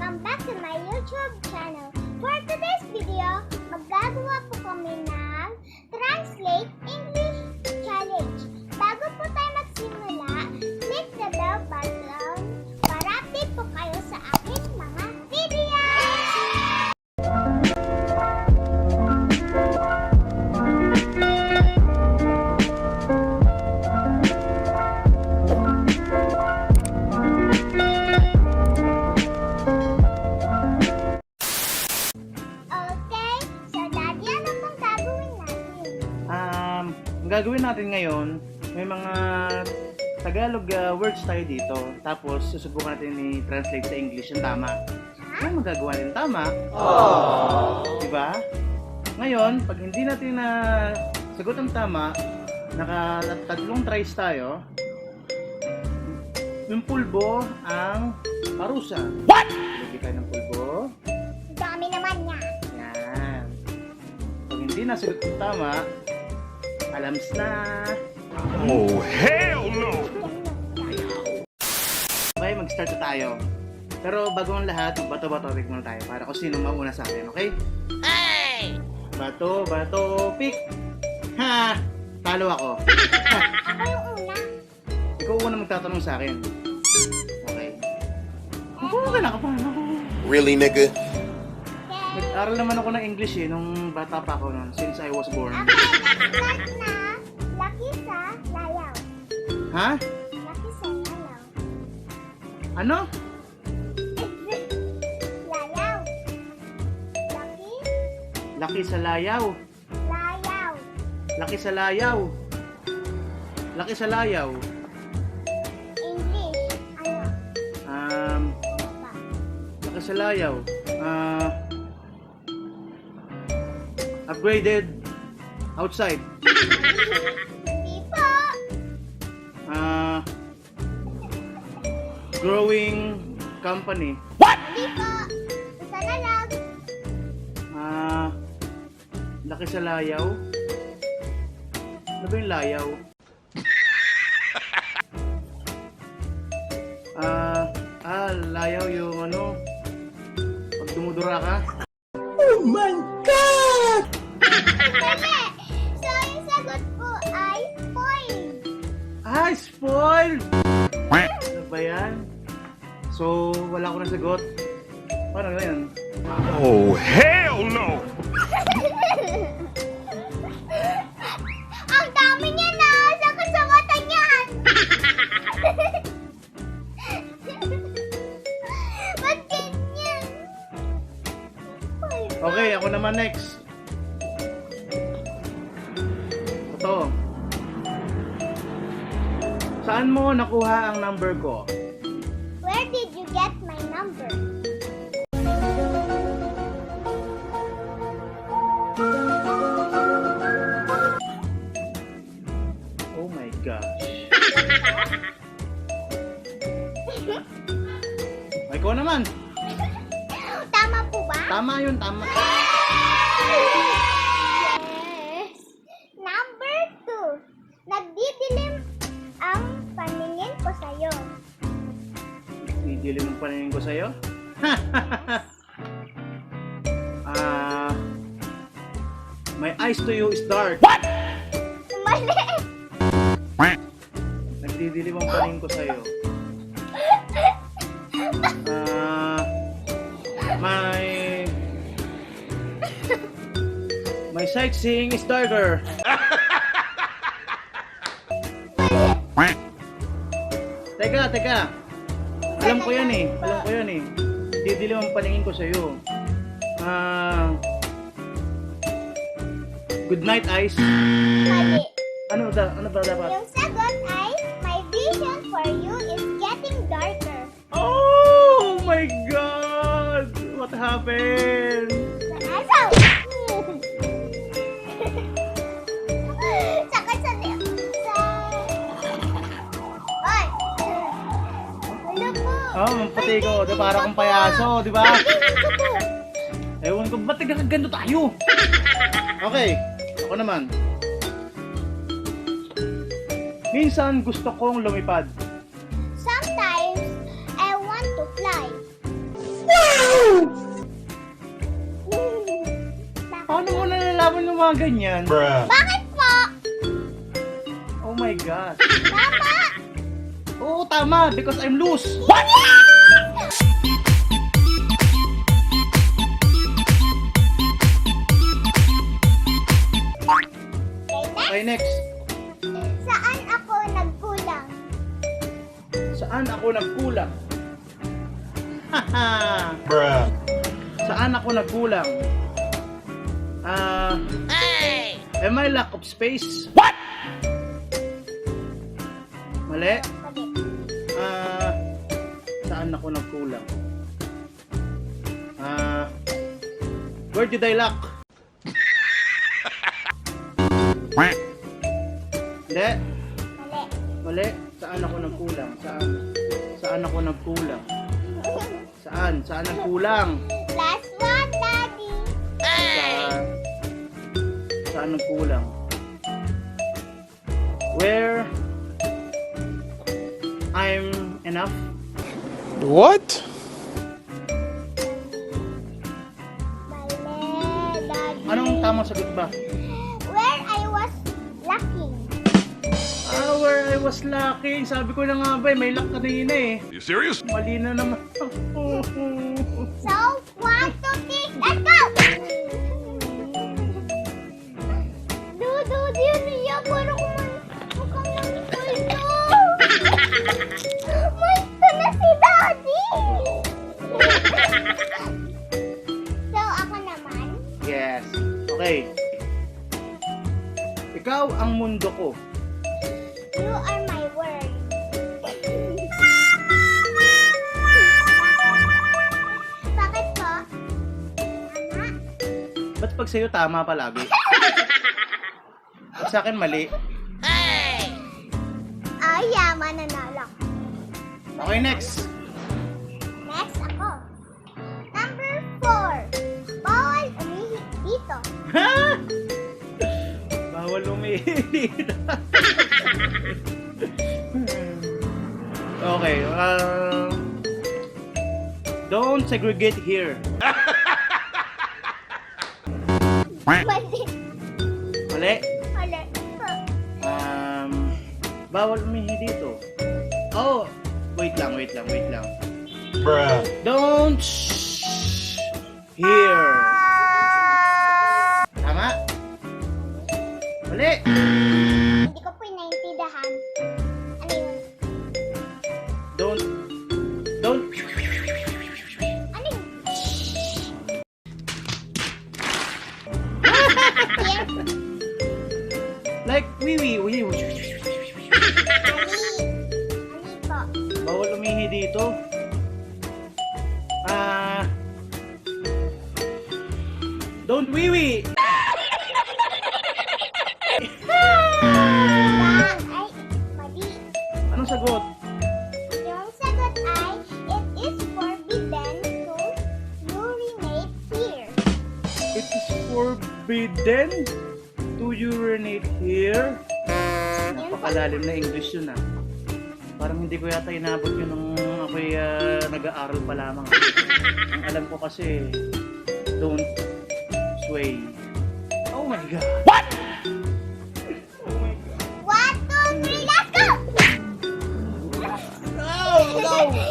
Welcome back to my YouTube channel. For today's video, maggagawa po kami ng Translate English Challenge. Bago po tayo magsimula, click the bell button para update po kayo sa aking mga videos! Okay, so Daddy, ano pong gagawin natin? Ang gagawin natin ngayon, may mga Tagalog words tayo dito. Tapos, susubukan natin i-translate sa English yung tama. Ano magagawa natin tama? Diba? Ngayon, pag hindi natin na sagot ang tama, tatlong tries tayo, yung pulbo ang parusa. What? Lagay tayo ng pulbo. Dami naman niya. Yan. Pag hindi nasagot ang tama, alams na. Oh, hell no! Okay, mag-start na tayo. Pero bago ang lahat, bato-bato pick muna tayo para kung sino mauna sa akin, okay? Hey! Bato, pick! Ha! Talo ako. Ako yung una. Ikaw una magtatanong sa akin. Okay. Okay na ka pa. Really, nigga? Okay. Nag-aral naman ako ng English nung bata pa ako noon, since I was born. Okay, start na. Laki sa layaw. Ha? Laki sa layaw. Ano? Layaw. Laki. Laki sa layaw. Layaw. Laki sa layaw. Laki sa layaw. English. Ano? Ano ba? Laki sa layaw. Upgraded outside. Hindi po. Growing company. Hindi po. Isa na lang. Laki sa layaw. Ano ba yung layaw? Layaw yung ano, pag dumudura ka. Mali. So, yung sagot po ay spoiled. Spoiled! Ano ba yan? So, wala ko na sagot. Paano na yan? Oh, hell no! Ang dami niya na! Sagot-sagotan yan! Ba't ganyan? Okay, ako naman next. Ito. Saan mo nakuha ang number ko? Where did you get my number? Oh my gosh. Ay, ikaw naman. Tama po ba? Tama yun, tama. Yes! Number 2. Nagdidilim ang paningin ko sa'yo. Didilim ang paningin ko sa'yo. My eyes to you is dark. Mali! Nagdidilim ang paningin ko sa'yo. My sightseeing is darker. Teka. Alam ko yan eh. Didilim ang paningin ko sa'yo. Good night, eyes. Mali. Ano ba dapat? Yung sagot ay, my vision for you is getting darker. Oh my God! What happened? Asaw! Saka sa... Ay! Wala po! Oh, mampati ko. Di para kang payaso, di ba? Ewan ko, ba't nagkakagando tayo? Okay, ako naman. Minsan gusto kong lumipad. Sometimes, I want to fly. mga ganyan? Bruh. Bakit po? Oh my God. Tama! Oo, tama. Because I'm loose. Okay, next. Okay, next. Saan ako nagkulang? Saan ako nagkulang? Haha. Bruh. Saan ako nagkulang? Am I lack of space? What? Mali. Mali. Saan ako nagkulang? Where did I lack? Hindi. Mali. Mali. Saan ako nagkulang? Saan? Saan ako nagkulang? Saan? Saan nagkulang? Last one, Daddy. Saan nagkulang? Where I'm enough? What? Mali, Daddy. Anong tamang sagot ba? Where I was lacking. Where I was lacking. Sabi ko na nga ba, may lack kanina eh. You serious? Mali na naman. So, 1, 2, 3, let's go! Dudu, niya, parang mukhang nangkulto. Multo na si Daddy! So, ako naman. Yes. Okay. Ikaw ang mundo ko. You are my word. Bakit po? Tama? Ba't pag sa'yo tama palagi? Pag sa akin mali. Ay, yaman nanalo. Okay, next. Next ako. Number 4. Bawal umihi dito. Ha? Bawal umihit. Okay. Don't segregate here. Mali. Mali. Mali. Bawal umihi dito. Oh, wait lang. Bruh. Don't here. Tama? Mali. Hindi ko po naintindihan. Ano yun? Don't. Ano yun? Here? Like, wee. Mali. Mali po. Bawal umihi dito. Don't wee. Bang! Ay, mali. Anong sagot? Yung sagot ay, it is forbidden to urinate here. It is forbidden to urinate here. Napakalalim na English yun ah. Parang hindi ko yata inabot yun nung ako'y nag-aaral pa lamang. Ang alam ko kasi, don't sway. Oh my God! What? Oh my God. 1, 2, 3, let's go!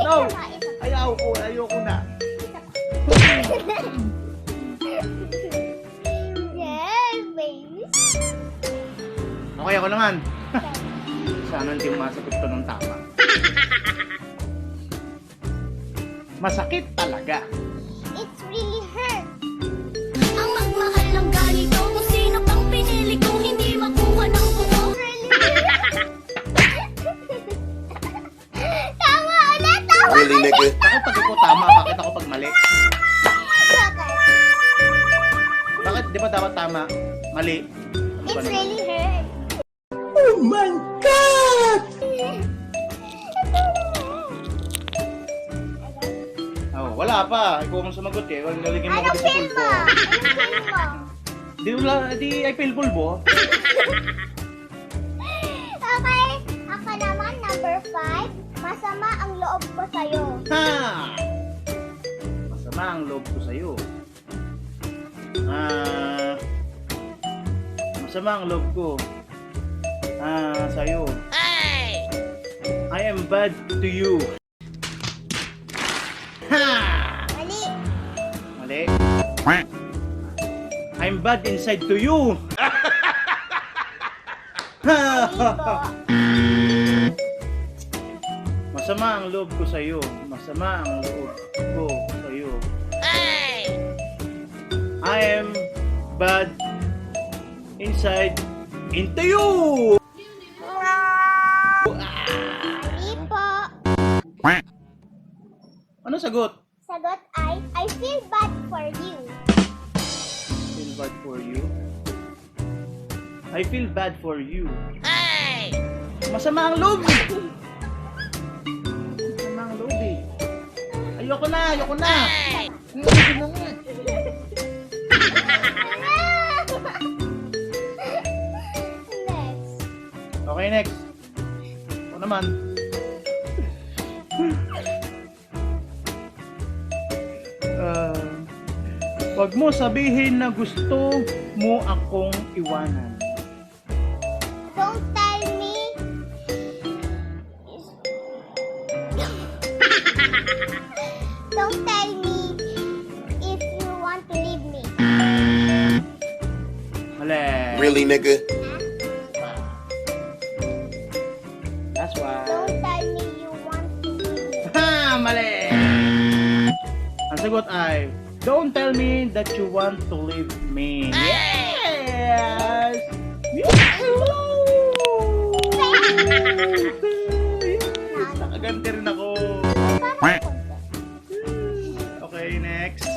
No! Ayoko na. Yes, baby. Okay, ako naman. Sana hindi masagot ko ng tama. Masakit talaga. It's really hurt. Ang magmahal ng ganito, kung sino pang pinili kong hindi makuha ng buo. Really hurt. Tama ulit, tama Really, ulit. nigga? Bakit pag ikaw tama, bakit ako pag mali? Bakit di ba dapat tama? Mali. Ano ba It's naman? really hurt. Oh my God! Oh, wala pa. Ikaw mong sumagot eh. Galigin mo Anong ako film sa mo? pulbo. Anong film mo? Di ay feel pulbo. Okay, ako naman, number 5. Masama ang loob ko sa'yo. Ha! Masama ang loob ko sa'yo. Masama ang loob ko. Sa'yo. I am bad to you. Ha! Mali. Mali. I'm bad inside to you. Mali po. Masama ang loob ko sa'yo. Masama ang loob ko sa'yo. I am bad inside into you. Mali po. Ano sagot? Sagot ay, I feel bad for you. Feel bad for you. I feel bad for you. Masama ang loob. Masama ang loob eh. Ayoko na, ayoko na. Ayoko na nga. Next. Okay, next. Ako naman. Wag mo sabihin na gusto mo akong iwanan. Don't tell me. Don't tell me if you want to leave me. Mali. Really, nigga? That's why. Don't tell me you want to leave me. Ha! Mali! Ang sagot ay, don't tell me that you want to leave me. Yes! Nakaganti rin ako. Parang konti. Okay, next.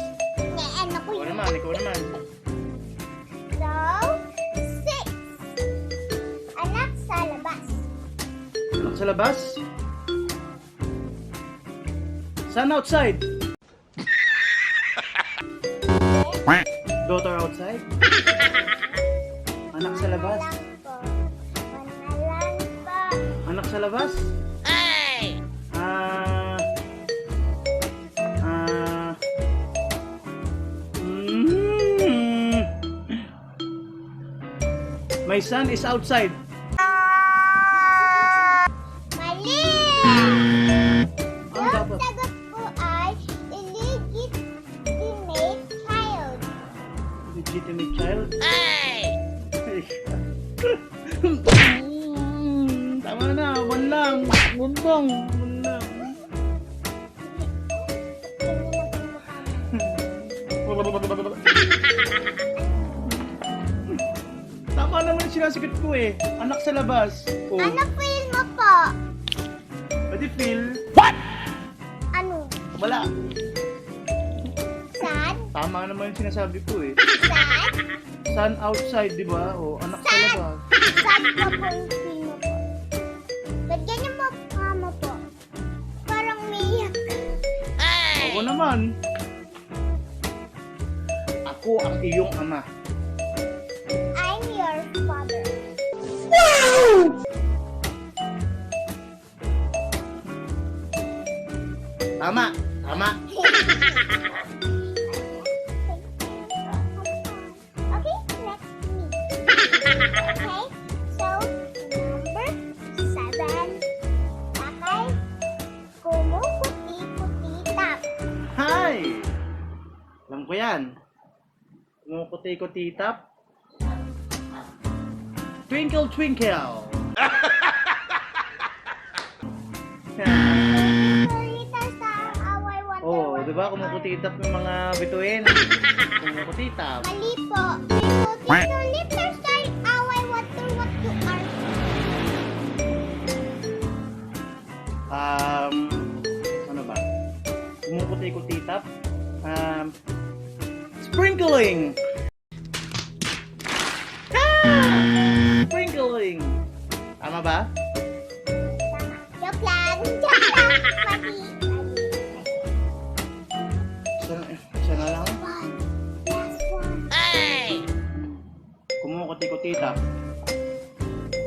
Ano ko Ikaw yun? naman, ikaw naman. So, 6. Anak sa labas. Anak sa labas? Son outside? Daughter outside? Anak sa labas? Manalan po. Anak sa labas? Mm. My son is outside. Mali! Ano Yung dapat? sagot po ay illegitimate child. Legitimate child? Tama na, one lang. One lang. One lang. Tama naman yung sinasagot ko eh. Anak sa labas. Oh. Ano feel mo po? Pwede feel. Ano? Wala. Sad? Tama naman yung sinasabi ko eh. Sad? Sun outside, di ba? O, anak sa Sad? labas. Sad pa po yung feel mo po. Ba't ganyan mo mukha mo po? Parang umiiyak ka. Ako naman. Ako ang iyong ama. I'm your father. Tama. Tama. Okay, next me. Okay, so number 7. Okay, kumukuti-kuti-tap. Hi! Alam ko yan. Kumukuti-kuti-tap. Twinkle, twinkle. Little star, how I wonder Oh, what di ba? you are. Kumukuti-tap yung mga bituin. Kumukuti-tap. Mali po. Little star, how I wonder what you are. Ano ba? Kumukuti-kuti-tap. Sprinkling! Sprinkling! Tama ba? Tama. Joke lang. Joke lang. Mali. Isa na lang. One. Last one. Kumukuti-kuti-tap.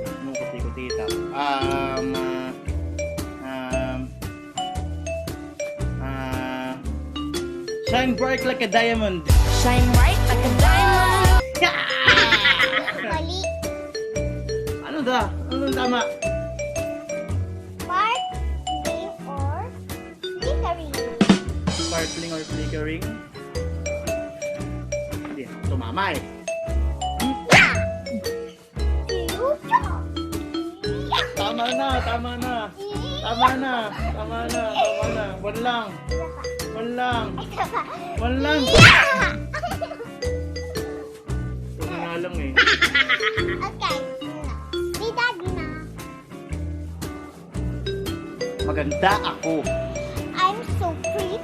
Kumukuti-kuti-tap. Shine bright like a diamond. Shine bright like a diamond. Mali. Ano da? Ano ang tama? Sparkling or flickering? Sparkling or flickering? Hindi ako tumama eh. Tama na, tama na. Tama na, tama na, tama na. One lang. One lang. One lang. Ito nga lang eh. Okay. Si Daddy na. Maganda ako. I'm so pretty.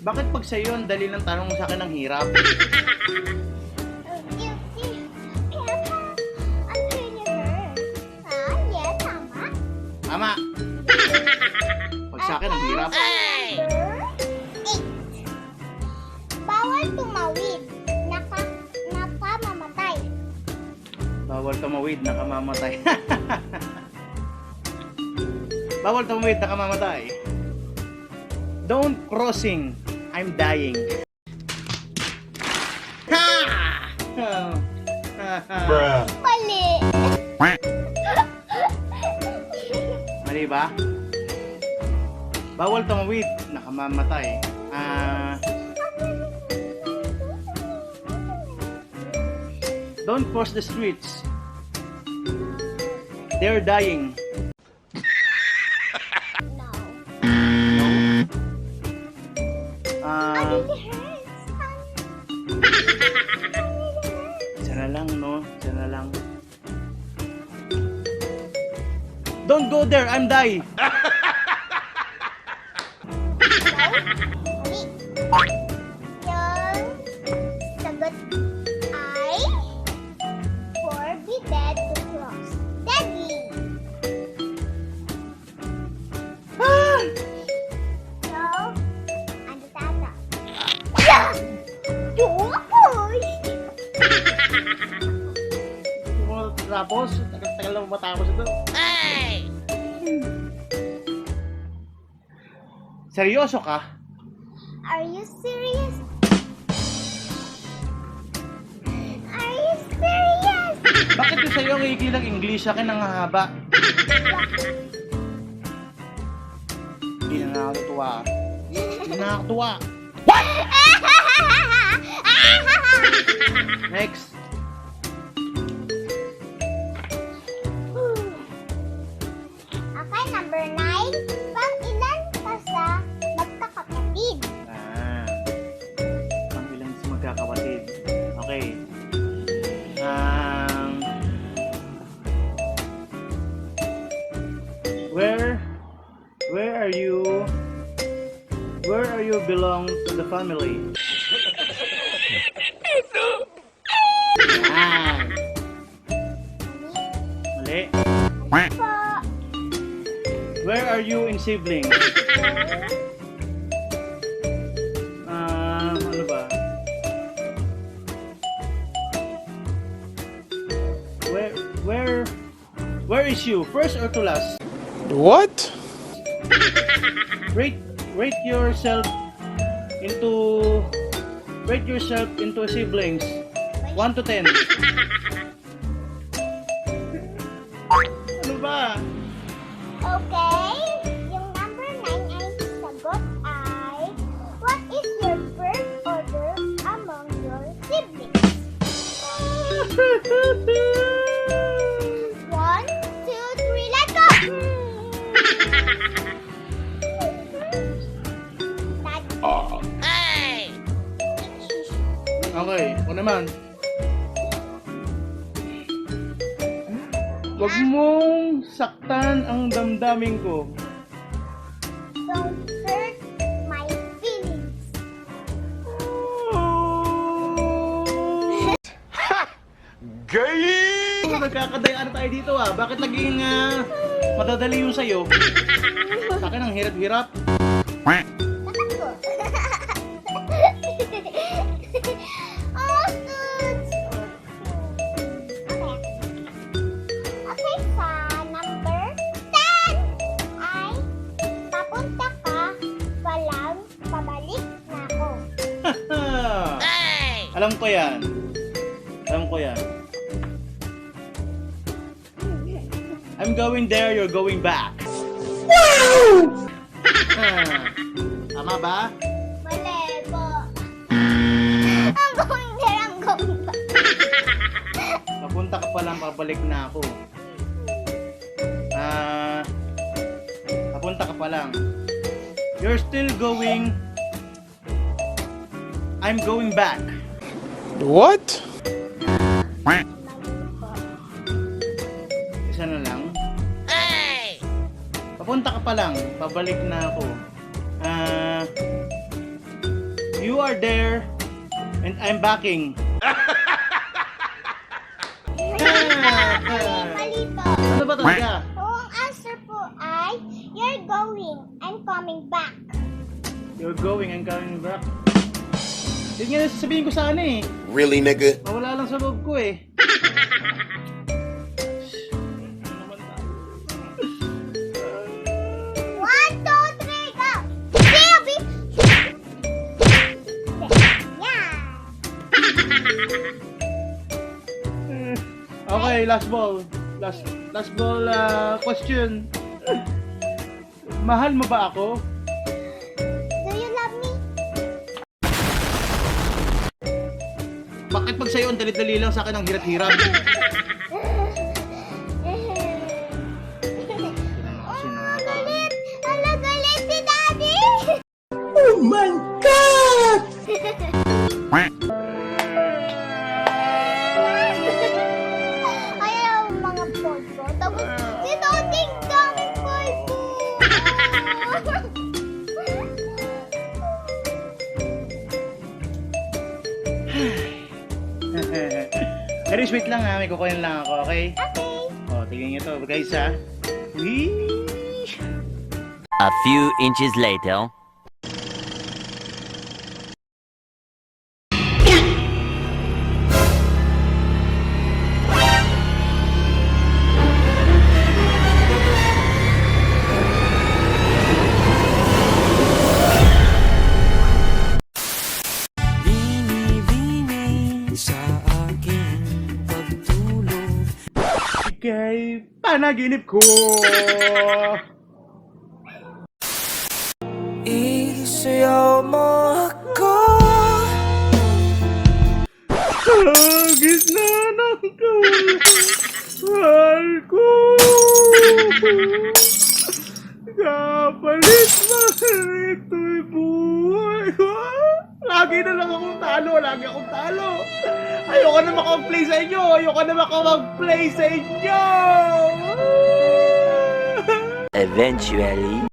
Bakit pag sa'yo ang dali ng tanong mo sa akin ang hirap? Yeah, tama. Tama. Pag sa akin ang hirap. Number 8. Bawal tumawid. Nakamamatay. Bawal tumawid, nakamamatay. Bawal tumawid, nakamamatay. Don't crossing, I'm dying. Ha! Bruh. Mali. Mali ba? Bawal tumawid, nakamamatay. Don't cross the streets. They're dying. No. Ah, Really hurts. isa na lang, no? Isa na lang. Don't go there, I'm dying. Mali. Yung sagot ay forbidden to cross. Deadly. Ah! So, ano tata? Yeah! Tuwakoy! Tapos, tagal na matapos ito. Seryoso ka? Are you serious? Are you serious? Bakit yung sa'yo ang ikli ng English, sa akin ang hahaba? Hindi na nakakatuwa. Hindi na nakakatuwa. Next. Okay, number 9. Pang-ilan ka sa magkakapatid? Ang ilang sa magkakapatid. Okay. Where are you belong to the family? Ah, mali. Po. Where are you in siblings? Ano ba? Where is you? First or to last? What? Rate yourself into siblings. 1 to 10. Ano ba? Okay. Yung number 9 ay sagot ay what is your birth order among your siblings? 1, 2, 3, let's go! Okay, ako naman. Huwag mong saktan ang damdamin ko. Don't hurt my feelings. Gay! Nagkakadayaan tayo dito ah. Bakit naging madadali yung sayo? Sa akin ang hirap-hirap. Dapat ko. Oh, dudes. Okay. Okay, sa number 10 ay papunta ka pa lang, pabalik na ako. Alam ko yan. Alam ko yan. I'm going there, you're going back. Tama ba? Mali po. I'm going there, I'm going back. Papunta ka pa lang, pabalik na ako. Papunta ka pa lang. You're still going. I'm going back. What? Isa na lang. Papunta ka pa lang, pabalik na ako. You are there, and I'm backing. Mali po. Ano ba talaga? Ang answer po ay, you're going, I'm coming back. You're going and coming back. Yun nga sasabihin ko sana eh. Really, nigga? Mawala lang sa loob ko eh. One, two, three, go! Silby! Yeah! Okay, last ball. Last ball question. Mahal mo ba ako? Do you love me? Bakit pag sa'yo ang dali-dali lang sa akin ang hirat-hirap? Galit! Ala, galit si Daddy! Oh my God! Ayaw ang mga polvo. Tapos, si Doding daming polvo. Pero wait lang ha, may kukunin lang ako, okay? Okay. O, tingnan nyo to, guys ha. Whee! A few inches later. Kay panaginip ko. Isayaw mo ako. Gitna ng mahal ko. Kapalit mo ito'y buhay ko. Lagi na lang akong talo, lagi akong talo. Ayoko na makapag-play sa inyo, ayoko na makapag-play sa inyo. Eventually.